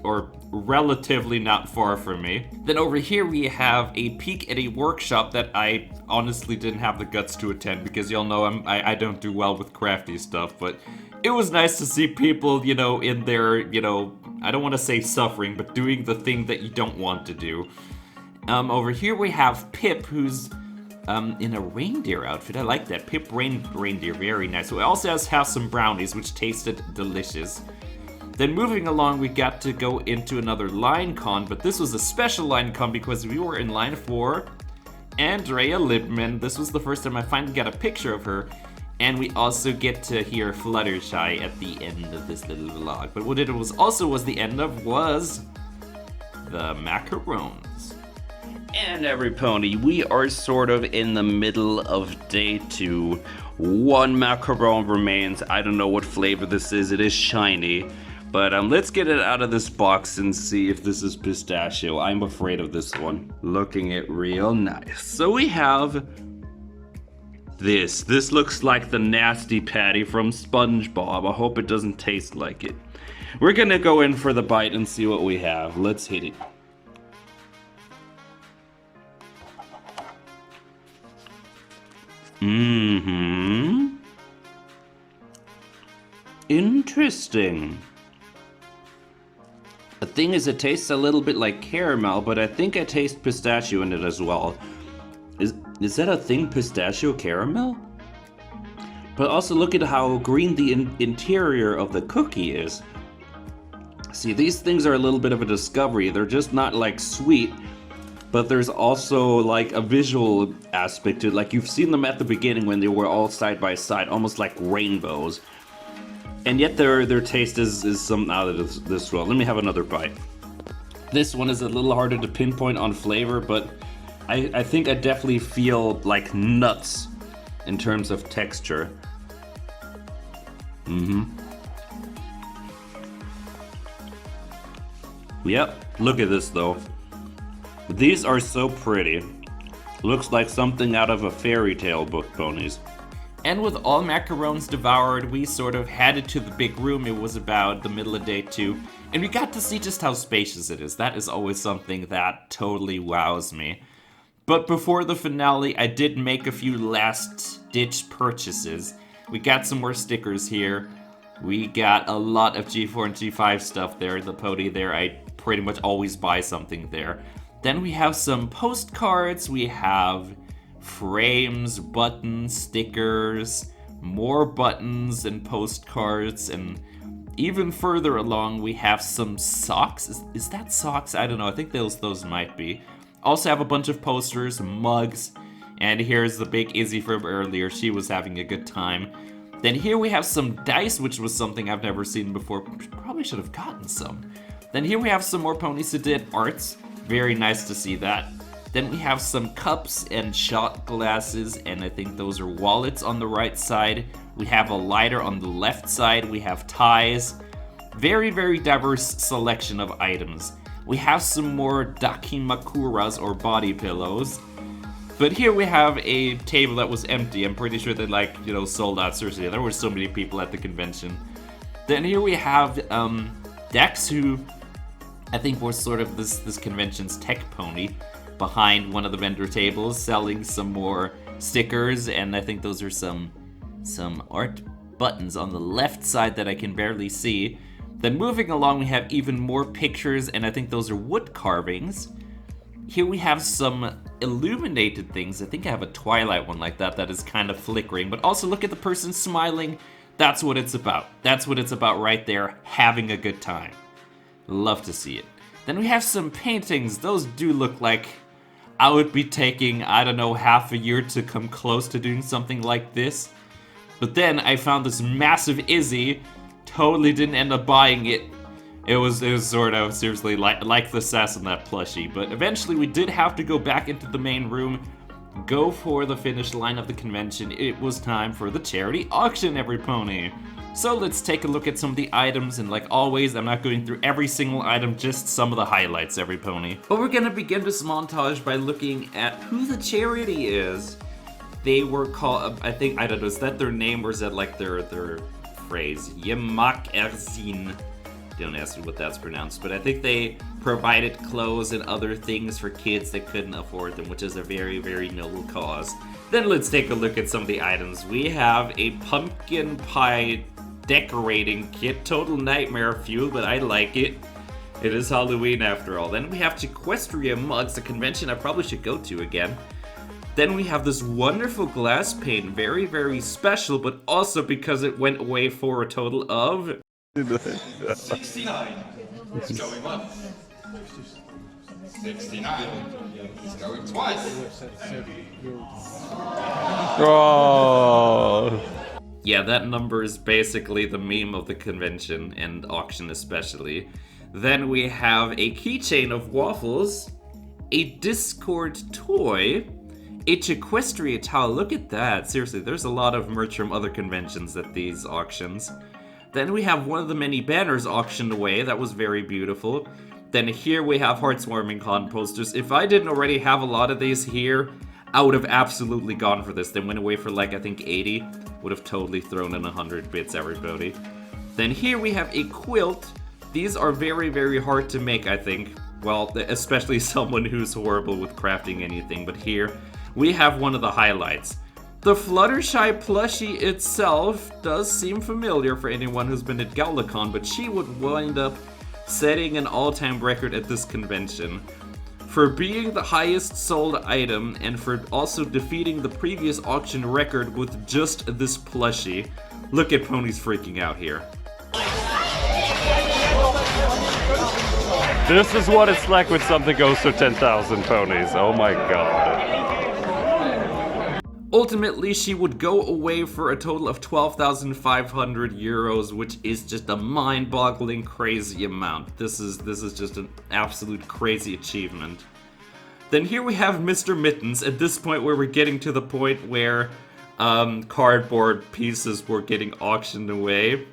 Or relatively not far from me. Then over here we have a peek at a workshop that I honestly didn't have the guts to attend, because y'all know I don't do well with crafty stuff, but it was nice to see people, in their, I don't want to say suffering, but doing the thing that you don't want to do. Over here we have Pip, who's in a reindeer outfit. I like that. Pip reindeer, very nice. So it also has some brownies, which tasted delicious. Then moving along, we got to go into another line con, but this was a special line con because we were in line for Andrea Libman. This was the first time I finally got a picture of her, and we also get to hear Fluttershy at the end of this little vlog. But what it was the end of was the macarons. And every pony, we are sort of in the middle of day 2. 1 macaron remains. I don't know what flavor this is. It is shiny. But let's get it out of this box and see if this is pistachio. I'm afraid of this one. Looking it real nice. So we have this. This looks like the nasty patty from SpongeBob. I hope it doesn't taste like it. We're gonna go in for the bite and see what we have. Let's hit it. Interesting. The thing is, it tastes a little bit like caramel, but I think I taste pistachio in it as well. Is that a thing, pistachio caramel? But also look at how green the interior of the cookie is. See, these things are a little bit of a discovery. They're just not like sweet, but there's also like a visual aspect to it. Like you've seen them at the beginning when they were all side by side, almost like rainbows. And yet their taste is something out of this world. Let me have another bite. This one is a little harder to pinpoint on flavor, but I think I definitely feel like nuts in terms of texture. Yep, look at this though. These are so pretty. Looks like something out of a fairy tale book, ponies. And with all macarons devoured, we sort of headed to the big room. It was about the middle of day 2, and we got to see just how spacious it is. That is always something that totally wows me. But before the finale, I did make a few last-ditch purchases. We got some more stickers here. We got a lot of G4 and G5 stuff there. The pony there, I pretty much always buy something there. Then we have some postcards. We have frames, buttons, stickers, more buttons and postcards, and even further along we have some socks. Is that socks? I don't know. I think those might be. Also have a bunch of posters, mugs, and here's the big Izzy from earlier. She was having a good time. Then here we have some dice, which was something I've never seen before. Probably should have gotten some. Then here we have some more Pony Sedit arts. Very nice to see that. Then we have some cups and shot glasses, and I think those are wallets on the right side. We have a lighter on the left side. We have ties. Very, very diverse selection of items. We have some more dakimakuras or body pillows. But here we have a table that was empty. I'm pretty sure they sold out. Seriously, there were so many people at the convention. Then here we have Dex, who I think was sort of this convention's tech pony, behind one of the vendor tables, selling some more stickers, and I think those are some art buttons on the left side that I can barely see. Then moving along, we have even more pictures, and I think those are wood carvings. Here we have some illuminated things. I think I have a Twilight one like that is kind of flickering, but also look at the person smiling. That's what it's about. That's what it's about right there, having a good time. Love to see it. Then we have some paintings. Those do look like I would be taking, I don't know, half a year to come close to doing something like this. But then I found this massive Izzy, totally didn't end up buying it. It was sort of, seriously, like the sass in that plushie. But eventually we did have to go back into the main room, go for the finish line of the convention. It was time for the charity auction, every pony. So let's take a look at some of the items, and like always, I'm not going through every single item, just some of the highlights, every pony. But we're gonna begin this montage by looking at who the charity is. They were called, I don't know, is that their name or is that like their phrase? Yemak Erzin. Don't ask me what that's pronounced, but I think they provided clothes and other things for kids that couldn't afford them, which is a very, very noble cause. Then let's take a look at some of the items. We have a pumpkin pie decorating kit, total nightmare fuel, but I like it. It is Halloween after all. Then we have Equestria mugs, a convention I probably should go to again. Then we have this wonderful glass paint, very, very special, but also because it went away for a total of 69. It's going once. 69. It's going twice. Oh. Yeah, that number is basically the meme of the convention and auction especially. Then we have a keychain of waffles, a Discord toy, a Equestria towel. Look at that. Seriously, there's a lot of merch from other conventions at these auctions. Then we have one of the many banners auctioned away. That was very beautiful. Then here we have Heartswarming Con posters. If I didn't already have a lot of these here, I would have absolutely gone for this. They went away for like, I think 80. Would have totally thrown in 100 bits, everybody. Then here we have a quilt. These are very, very hard to make, I think. Well, especially someone who's horrible with crafting anything. But here we have one of the highlights. The Fluttershy plushie itself does seem familiar for anyone who's been at Gaulicon, but she would wind up setting an all-time record at this convention. for being the highest sold item and for also defeating the previous auction record with just this plushie. Look at Pony's freaking out here. This is what it's like when something goes to 10,000 ponies. Oh my god. Ultimately, she would go away for a total of 12,500 euros, which is just a mind-boggling crazy amount. This is just an absolute crazy achievement. Then here we have Mr. Mittens, at this point where we're getting to the point where cardboard pieces were getting auctioned away.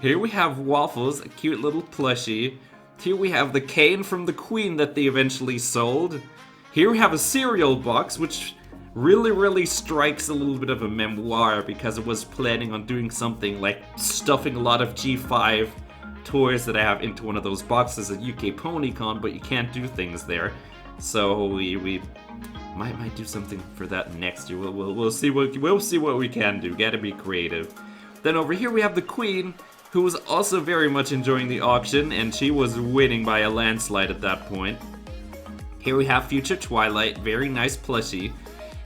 Here we have Waffles, a cute little plushie. Here we have the cane from the Queen that they eventually sold. Here we have a cereal box, which really strikes a little bit of a memoir because it was planning on doing something like stuffing a lot of G5 toys that I have into one of those boxes at UK Ponycon, but you can't do things there. So we might do something for that next year. We'll see what we can do. Gotta be creative. Then over here we have the Queen, who was also very much enjoying the auction, and she was winning by a landslide at that point. Here we have Future Twilight, very nice plushie.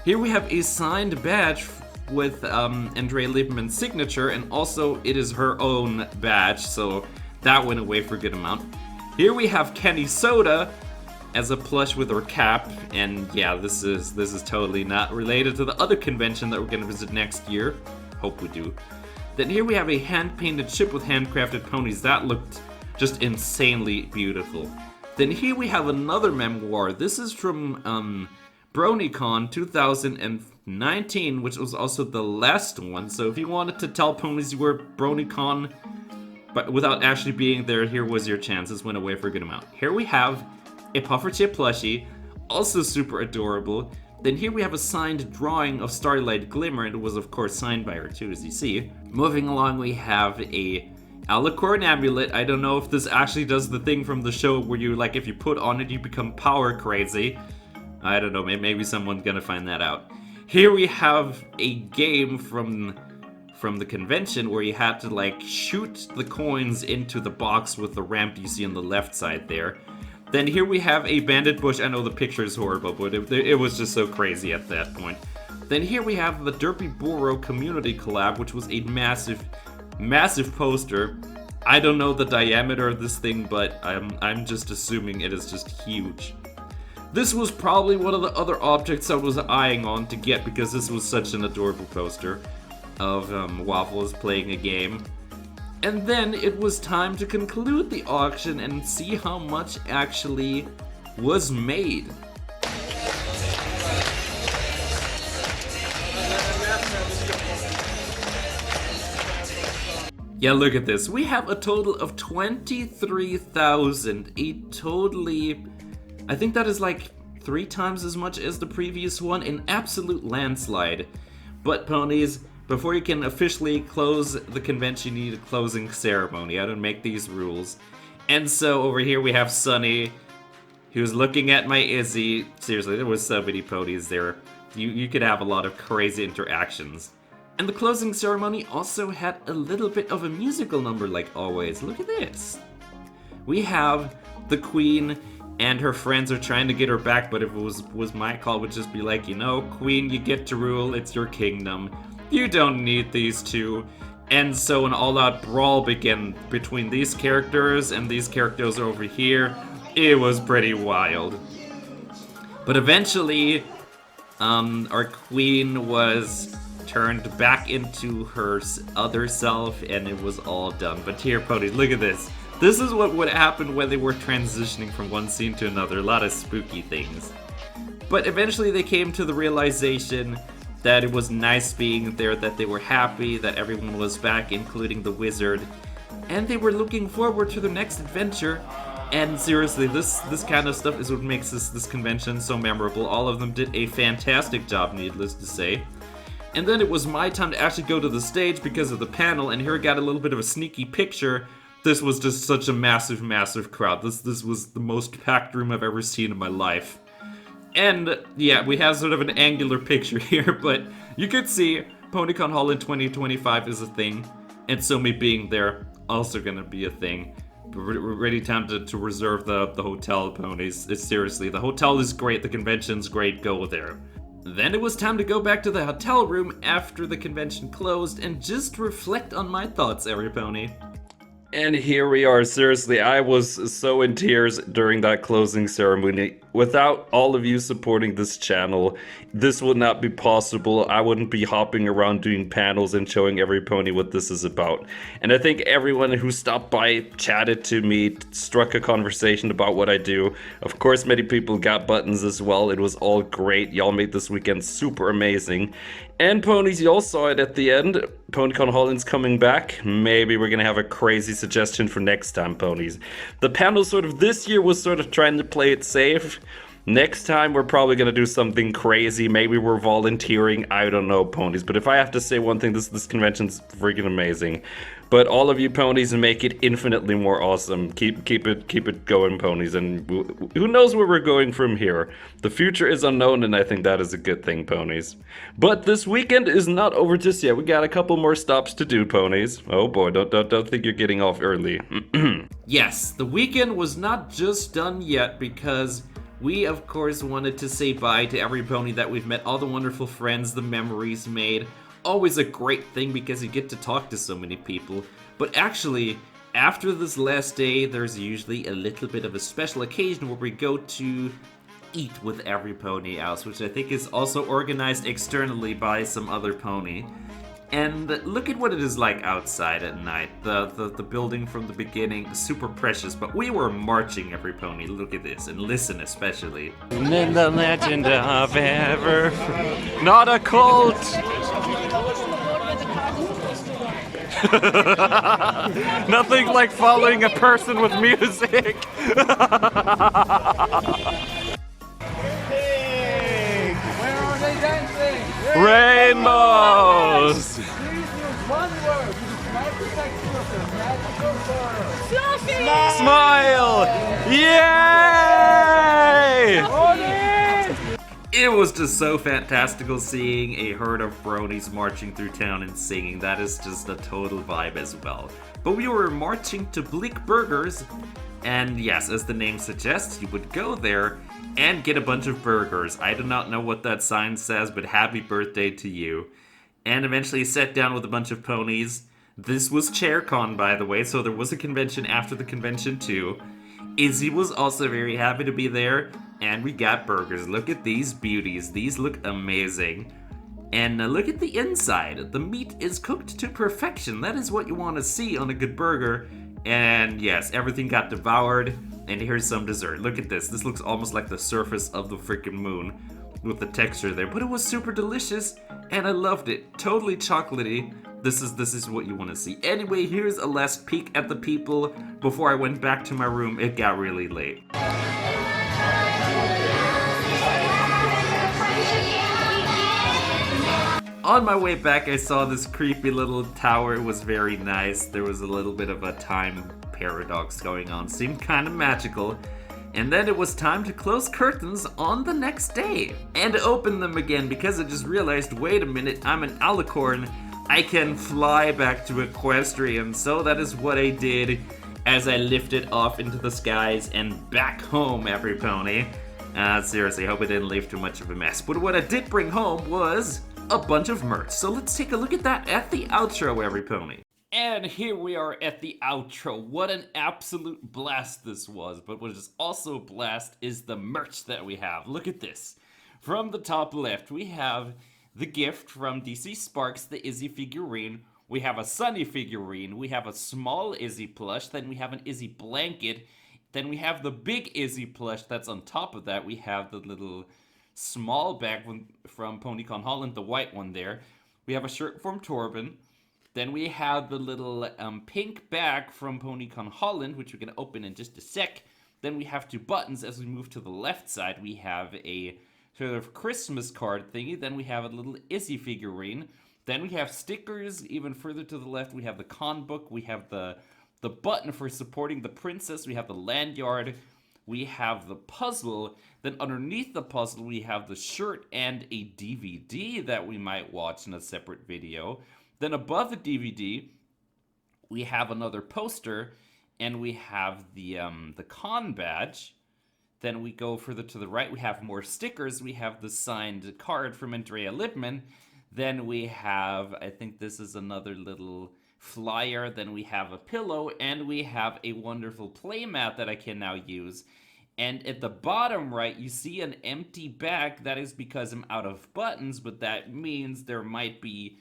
Here we have a signed badge with Andrea Lieberman's signature, and also it is her own badge, so that went away for a good amount. Here we have Kenny Soda as a plush with her cap, and yeah, this is totally not related to the other convention that we're gonna visit next year. Hope we do. Then here we have a hand-painted ship with handcrafted ponies. That looked just insanely beautiful. Then here we have another memoir. This is from Ponycon 2019, which was also the last one. So if you wanted to tell ponies you were Ponycon, but without actually being there, here was your chance. This went away for a good amount. Here we have a Pufferchip plushie, also super adorable. Then here we have a signed drawing of Starlight Glimmer, and it was of course signed by her too, as you see. Moving along, we have a Alicorn amulet. I don't know if this actually does the thing from the show where you, like, if you put on it, you become power crazy. I don't know, maybe someone's gonna find that out. Here we have a game from the convention where you had to, like, shoot the coins into the box with the ramp you see on the left side there. Then here we have a bandit bush. I know the picture is horrible, but it was just so crazy at that point. Then here we have the Derpy Boro community collab, which was a massive poster. I don't know the diameter of this thing, but I'm just assuming it is just huge. This was probably one of the other objects I was eyeing on to get because this was such an adorable poster of Waffles playing a game. And then it was time to conclude the auction and see how much actually was made. Yeah, look at this. We have a total of 23,000. I think that is like 3 times as much as the previous one, an absolute landslide. But ponies, before you can officially close the convention, you need a closing ceremony. I don't make these rules. And so over here we have Sunny, who's looking at my Izzy. Seriously, there was so many ponies there. You could have a lot of crazy interactions. And the closing ceremony also had a little bit of a musical number like always. Look at this. We have the Queen and her friends are trying to get her back, but if it was my call, it would just be like, you know, Queen, you get to rule, it's your kingdom. You don't need these two. And so an all-out brawl began between these characters and these characters over here. It was pretty wild. But eventually, our Queen was turned back into her other self, and it was all done. But here, ponies, look at this. This is what would happen when they were transitioning from one scene to another. A lot of spooky things. But eventually they came to the realization that it was nice being there, that they were happy, that everyone was back, including the wizard. And they were looking forward to their next adventure. And seriously, this kind of stuff is what makes this convention so memorable. All of them did a fantastic job, needless to say. And then it was my time to actually go to the stage because of the panel, and here I got a little bit of a sneaky picture. This was just such a massive crowd. This was the most packed room I've ever seen in my life. And yeah, we have sort of an angular picture here, but you could see Ponycon Holland 2025 is a thing, and so me being there also gonna be a thing. Ready time to reserve the hotel, ponies. Seriously, the hotel is great, the convention's great, go there. Then it was time to go back to the hotel room after the convention closed and just reflect on my thoughts, every pony. And here we are. Seriously, I was so in tears during that closing ceremony. Without all of you supporting this channel, this would not be possible. I wouldn't be hopping around doing panels and showing every pony what this is about. And I think everyone who stopped by, chatted to me, struck a conversation about what I do. Of course, many people got buttons as well. It was all great. Y'all made this weekend super amazing. And ponies, y'all saw it at the end. Ponycon Holland's coming back. Maybe we're gonna have a crazy suggestion for next time, ponies. The panel sort of this year was sort of trying to play it safe. Next time we're probably gonna do something crazy. Maybe we're volunteering. I don't know, ponies. But if I have to say one thing, this convention's freaking amazing. But all of you ponies make it infinitely more awesome. Keep it going, ponies. And who knows where we're going from here? The future is unknown, and I think that is a good thing, ponies. But this weekend is not over just yet. We got a couple more stops to do, ponies. Oh boy, don't think you're getting off early. Yes, the weekend was not just done yet because we, of course, wanted to say bye to every pony that we've met, all the wonderful friends, the memories made. Always a great thing because you get to talk to so many people. But actually, after this last day, there's usually a little bit of a special occasion where we go to eat with every pony else, which I think is also organized externally by some other pony. And look at what it is like outside at night. The building from the beginning, super precious, but we were marching every pony. Look at this, and listen especially. And then the legend of ever, not a cult. Nothing like following a person with music. Where are they dancing? Rainbows. Please use one word. It is magic explosive. Magical word. Smile. Yay! It was just so fantastical seeing a herd of bronies marching through town and singing. That is just a total vibe as well. But we were marching to Bleak Burgers, and yes, as the name suggests, you would go there and get a bunch of burgers. I do not know what that sign says, but happy birthday to you. And eventually sat down with a bunch of ponies. This was ChairCon, by the way, so there was a convention after the convention too. Izzy was also very happy to be there, and we got burgers. Look at these beauties. These look amazing. And look at the inside. The meat is cooked to perfection. That is what you want to see on a good burger. And yes, everything got devoured. And here's some dessert. Look at this. This looks almost like the surface of the freaking moon with the texture there. But it was super delicious, and I loved it. Totally chocolatey. This is what you want to see. Anyway, here's a last peek at the people before I went back to my room. It got really late. On my way back, I saw this creepy little tower. It was very nice. There was a little bit of a time paradox going on. Seemed kind of magical. And then it was time to close curtains on the next day. And open them again because I just realized, wait a minute, I'm an alicorn. I can fly back to Equestrian. So that is what I did as I lifted off into the skies and back home, every pony. Seriously, I hope I didn't leave too much of a mess. But what I did bring home was a bunch of merch. So let's take a look at that at the outro, every pony. And here we are at the outro. What an absolute blast this was. But what is also a blast is the merch that we have. Look at this. From the top left, we have the gift from DC Sparks, the Izzy figurine. We have a Sunny figurine. We have a small Izzy plush. Then we have an Izzy blanket. Then we have the big Izzy plush that's on top of that. We have the little small bag from Ponycon Holland, the white one there. We have a shirt from Torben. Then we have the little pink bag from Ponycon Holland, which we're going to open in just a sec. Then we have two buttons. As we move to the left side, we have a sort of Christmas card thingy. Then we have a little Izzy figurine. Then we have stickers. Even further to the left, we have the con book. We have the button for supporting the princess. We have the lanyard. We have the puzzle. Then underneath the puzzle, we have the shirt and a DVD that we might watch in a separate video. Then above the DVD, we have another poster. and we have the con badge. Then we go further to the right, we have more stickers. We have the signed card from Andrea Libman. Then we have, I think this is another little flyer. Then we have a pillow, and we have a wonderful playmat that I can now use. And at the bottom right, you see an empty bag. That is because I'm out of buttons, but that means there might be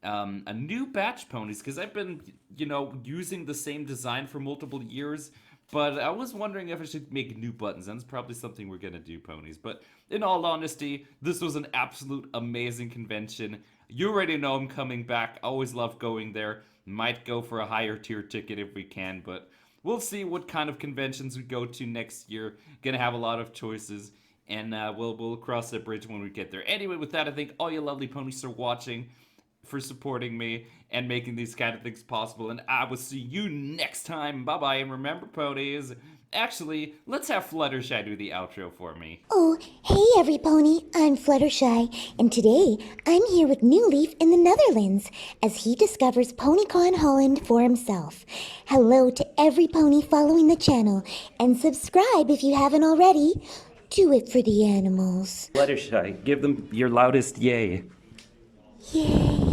a new batch ponies, because I've been, using the same design for multiple years. But I was wondering if I should make new buttons, and it's probably something we're gonna do, ponies. But in all honesty, this was an absolute amazing convention. You already know I'm coming back. Always love going there. Might go for a higher tier ticket if we can, but we'll see what kind of conventions we go to next year. Gonna have a lot of choices, and we'll cross that bridge when we get there. Anyway, with that, I thank all you lovely ponies for watching, for supporting me, and making these kind of things possible. And I will see you next time. Bye-bye, and remember, ponies, actually, let's have Fluttershy do the outro for me. Oh, hey every pony, I'm Fluttershy, and today I'm here with New Leaf in the Netherlands as he discovers Ponycon Holland for himself. Hello to every pony following the channel, and subscribe if you haven't already. Do it for the animals. Fluttershy, give them your loudest yay. Yay.